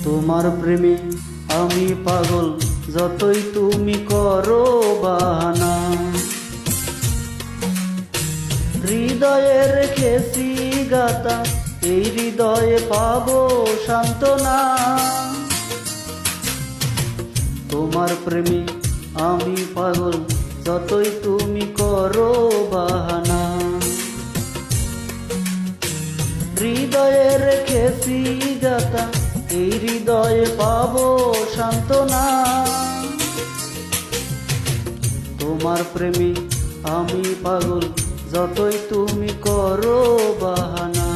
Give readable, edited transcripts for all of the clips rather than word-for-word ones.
তোমার প্রেমে আমি পাগল, যতই তুমি করো বাহানা। হৃদয়ে রেখেছি গাতা, এই হৃদয়ে পাবো সান্ত্বনা। তোমার প্রেমে আমি পাগল, যতই তুমি করো বাহানা। হৃদয়ে রেখেছি গাতা, এই হৃদয়ে পাবো সান্ত্বনা। তোমার প্রেমে আমি পাগল, যতই তুমি করো বাহানা।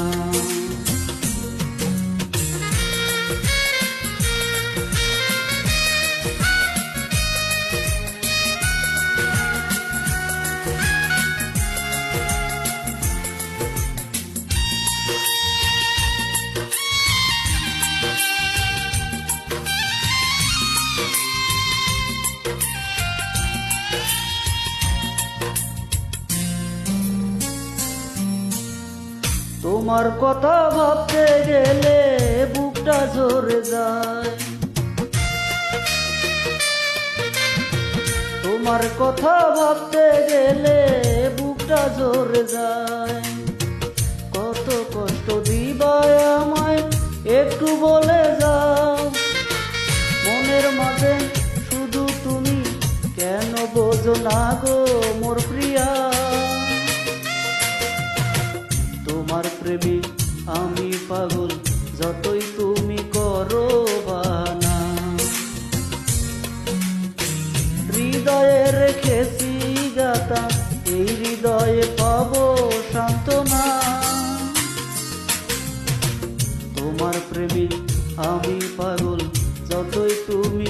তোমার কথা ভাবতে গেলে বুকটা ঝরে যায়। তোমার কথা ভাবতে গেলে বুকটা ঝরে যায়। কত কষ্ট দিবায় আমায় একটু বলে যাও। মনের মাঝে শুধু তুমি, কেন বোঝো না গো মোর প্রিয়া। তোমার প্রেমে আমি পাগল, যতই তুমি করো বাহানা। হৃদয়ে রেখেছি গাতা, এই হৃদয়ে পাবো সান্ত্বনা। তোমার প্রেমে আমি পাগল, যতই তুমি